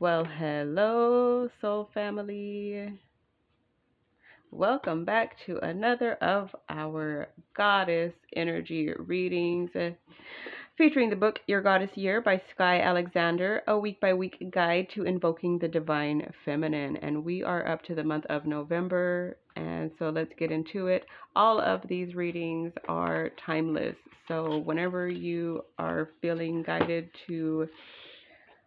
Well, hello, soul family. Welcome back to another of our goddess energy readings featuring the book Your Goddess Year by Sky Alexander, a week by week guide to invoking the divine feminine. And we are up to the month of November, and so let's get into it. All of these readings are timeless. So whenever you are feeling guided to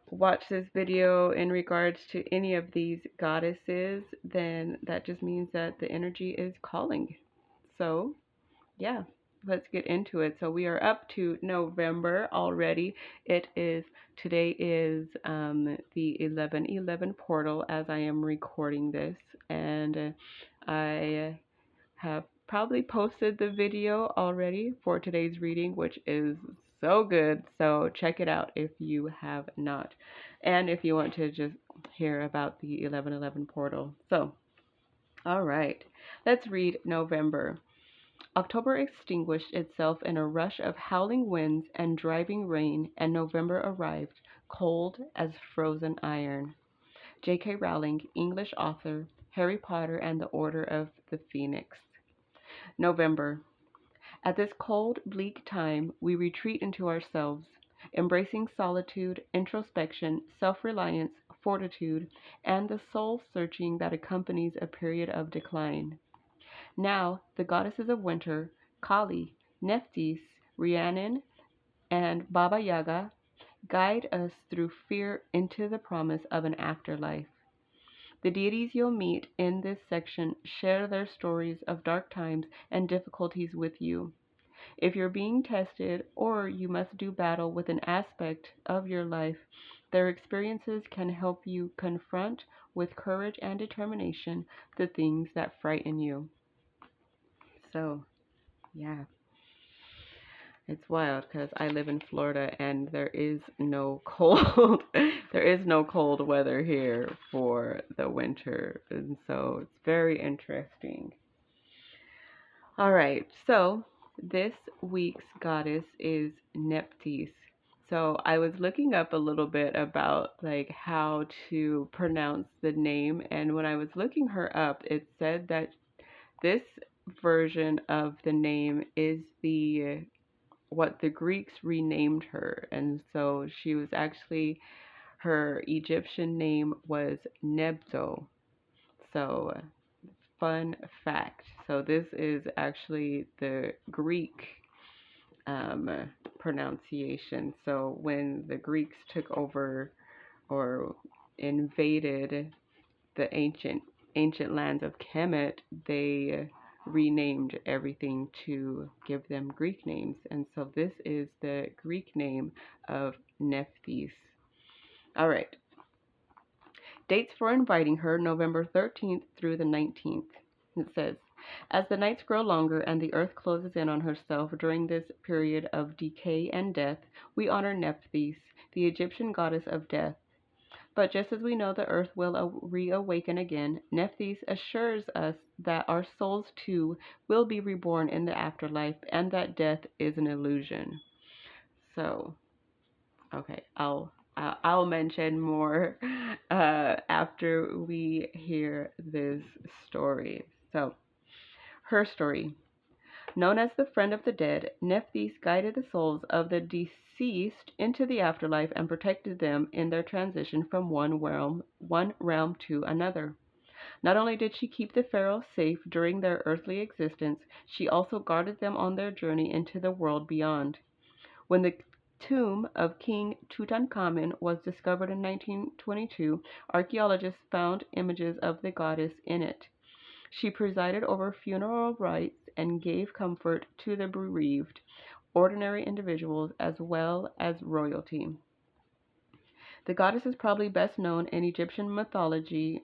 watch this video in regards to any of these goddesses, then that just means that the energy is calling. So, yeah, let's get into it. So we are up to November already. Today is the 11/11 portal as I am recording this, and I have probably posted the video already for today's reading, which is so good. So check it out if you have not. And if you want to just hear about the 11/11 portal. So, all right, let's read November. October extinguished itself in a rush of howling winds and driving rain, and November arrived, cold as frozen iron. J.K. Rowling, English author, Harry Potter and the Order of the Phoenix. November. At this cold, bleak time, we retreat into ourselves, embracing solitude, introspection, self reliance, fortitude, and the soul searching that accompanies a period of decline. Now, the goddesses of winter, Kali, Nephthys, Rhiannon, and Baba Yaga, guide us through fear into the promise of an afterlife. The deities you'll meet in this section share their stories of dark times and difficulties with you. If you're being tested or you must do battle with an aspect of your life, their experiences can help you confront with courage and determination the things that frighten you. So, yeah, it's wild because I live in Florida and there is no cold there is no cold weather here for the winter, and so it's very interesting. All right, so this week's goddess is Nephthys. So I was looking up a little bit about like how to pronounce the name, and when I was looking her up, it said that this version of the name is the what the Greeks renamed her, and so she was actually her Egyptian name was Nebzo. So fun fact. So this is actually the Greek um, pronunciation. So when the Greeks took over or invaded the ancient lands of Kemet, they renamed everything to give them Greek names. And so this is the Greek name of Nephthys. All right. Dates for inviting her November 13th through the 19th. It says, as the nights grow longer and the earth closes in on herself during this period of decay and death, we honor Nephthys, the Egyptian goddess of death. But just as we know the earth will reawaken again, Nephthys assures us that our souls too will be reborn in the afterlife and that death is an illusion. So, okay, I'll mention more after we hear this story. So, her story. Known as the friend of the dead, Nephthys guided the souls of the deceased into the afterlife and protected them in their transition from one realm to another. Not only did she keep the pharaohs safe during their earthly existence, she also guarded them on their journey into the world beyond. When the tomb of King Tutankhamun was discovered in 1922, archaeologists found images of the goddess in it. She presided over funeral rites and gave comfort to the bereaved, ordinary individuals as well as royalty. The goddess is probably best known in Egyptian mythology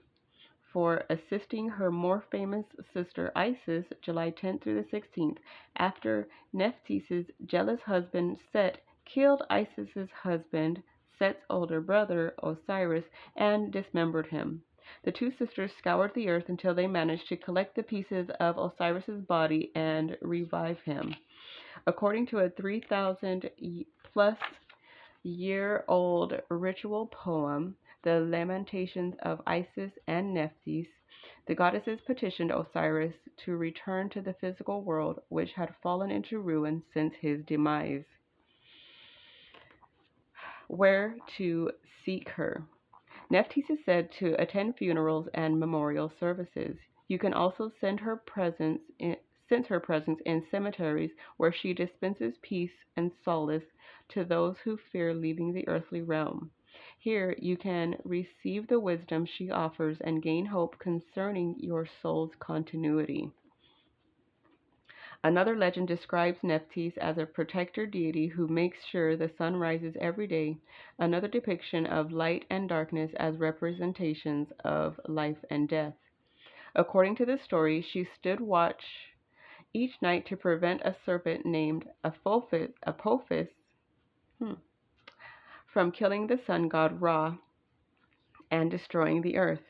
for assisting her more famous sister Isis July 10th through the 16th after Nephthys' jealous husband Set killed Isis's husband, Set's older brother Osiris, and dismembered him. The two sisters scoured the earth until they managed to collect the pieces of Osiris's body and revive him. According to a 3,000 plus year old ritual poem, the lamentations of Isis and Nephthys, the goddesses petitioned Osiris to return to the physical world, which had fallen into ruin since his demise. Where to seek her? Nephthys is said to attend funerals and memorial services. You can also sense her presence in cemeteries where she dispenses peace and solace to those who fear leaving the earthly realm. Here you can receive the wisdom she offers and gain hope concerning your soul's continuity. Another legend describes Nephthys as a protector deity who makes sure the sun rises every day, another depiction of light and darkness as representations of life and death. According to the story, she stood watch each night to prevent a serpent named Apophis from killing the sun god Ra and destroying the earth.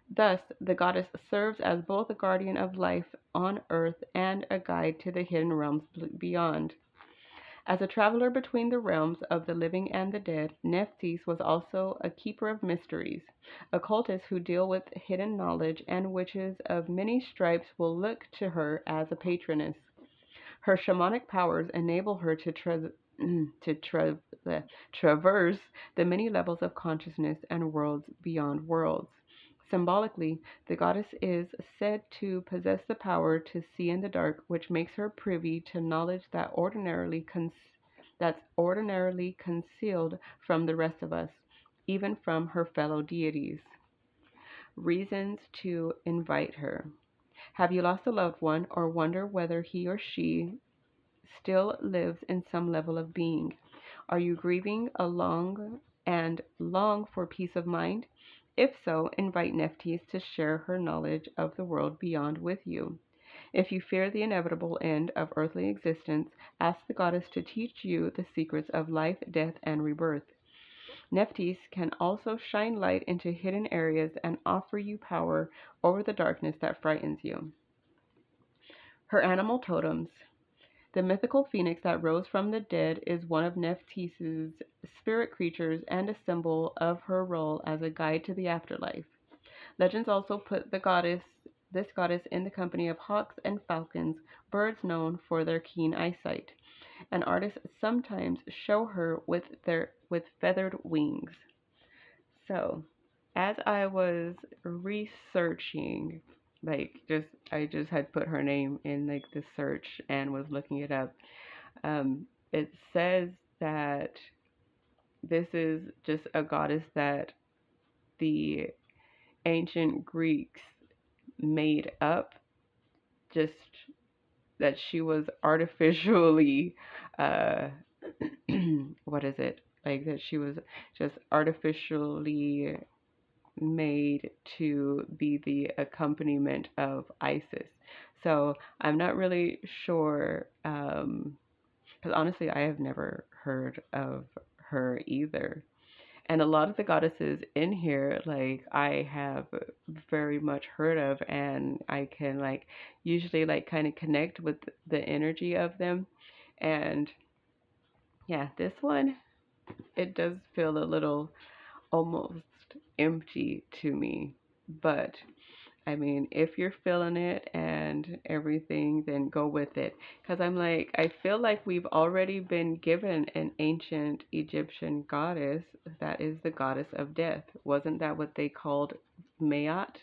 Thus, the goddess serves as both a guardian of life on earth and a guide to the hidden realms beyond. As a traveler between the realms of the living and the dead, Nephthys was also a keeper of mysteries. Occultists who deal with hidden knowledge and witches of many stripes will look to her as a patroness. Her shamanic powers enable her to, traverse the many levels of consciousness and worlds beyond worlds. Symbolically, the goddess is said to possess the power to see in the dark, which makes her privy to knowledge that's ordinarily concealed from the rest of us, even from her fellow deities. Reasons to invite her. Have you lost a loved one or wonder whether he or she still lives in some level of being? Are you grieving along and long for peace of mind? If so, invite Nephthys to share her knowledge of the world beyond with you. If you fear the inevitable end of earthly existence, ask the goddess to teach you the secrets of life, death, and rebirth. Nephthys can also shine light into hidden areas and offer you power over the darkness that frightens you. Her animal totems. The mythical phoenix that rose from the dead is one of Nephthys' spirit creatures and a symbol of her role as a guide to the afterlife. Legends also put this goddess in the company of hawks and falcons, birds known for their keen eyesight, and artists sometimes show her with feathered wings. So, as I was researching, I just had put her name in the search and was looking it up. It says that this is just a goddess that the ancient Greeks made up, just that she was artificially, uh, what is it? Like that she was just artificially made to be the accompaniment of Isis. So I'm not really sure, because honestly, I have never heard of her either. And a lot of the goddesses in here, I have very much heard of, and I can usually kind of connect with the energy of them. And yeah, this one, it does feel a little almost empty to me. But I mean, if you're feeling it and everything, then go with it. Because I feel like we've already been given an ancient Egyptian goddess that is the goddess of death. Wasn't that what they called Maat?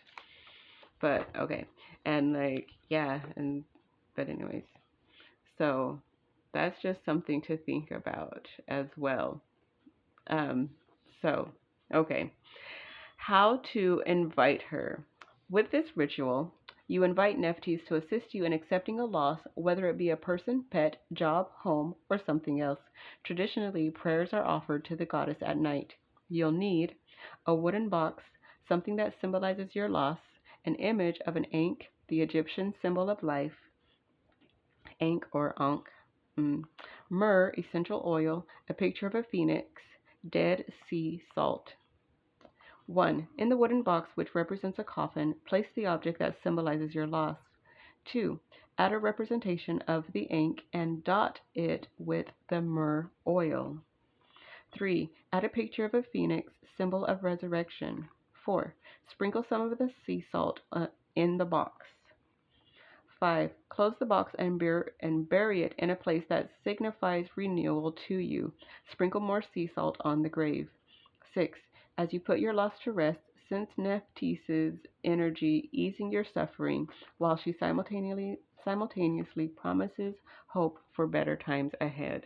But okay. And yeah, but anyways. So that's just something to think about as well. Um, so, okay. How to invite her. With this ritual, you invite Nephthys to assist you in accepting a loss, whether it be a person, pet, job, home, or something else. Traditionally, prayers are offered to the goddess at night. You'll need a wooden box, something that symbolizes your loss, an image of an ankh, the Egyptian symbol of life, ankh or ankh, myrrh, essential oil, a picture of a phoenix, Dead Sea salt. 1. In the wooden box, which represents a coffin, place the object that symbolizes your loss. 2. Add a representation of the ink and dot it with the myrrh oil. 3. Add a picture of a phoenix, symbol of resurrection. 4. Sprinkle some of the sea salt in the box. 5. Close the box and bury it in a place that signifies renewal to you. Sprinkle more sea salt on the grave. 6. As you put your loss to rest, sense Nephthys' energy easing your suffering while she simultaneously promises hope for better times ahead.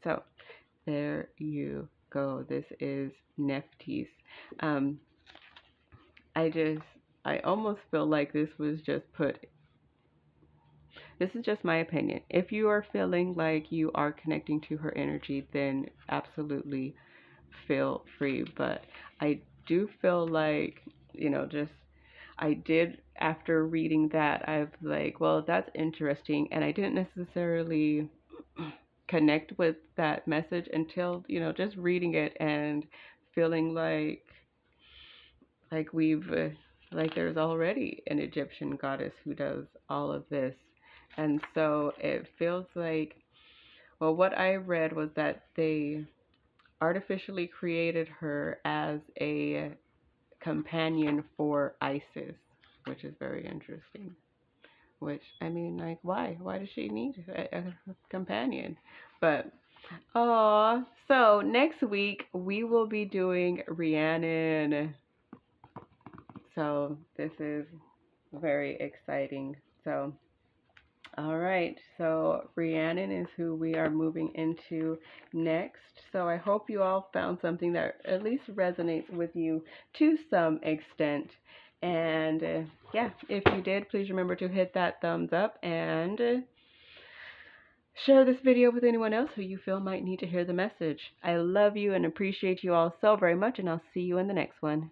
So, there you go. This is Nephthys. Um, I almost feel like this was just put. This is just my opinion. If you are feeling like you are connecting to her energy, then absolutely feel free. But I do feel like, just I did after reading that, I've like, well, that's interesting. And I didn't necessarily connect with that message until, just reading it and feeling like we've like there's already an Egyptian goddess who does all of this. And so it feels like, well, what I read was that they artificially created her as a companion for Isis, which is very interesting. Which, I mean, like, why? Why does she need a companion? But, oh, so next week we will be doing Rhiannon. So this is very exciting. So, all right. So Rhiannon is who we are moving into next. So I hope you all found something that at least resonates with you to some extent. And yeah, if you did, please remember to hit that thumbs up and share this video with anyone else who you feel might need to hear the message. I love you and appreciate you all so very much, and I'll see you in the next one.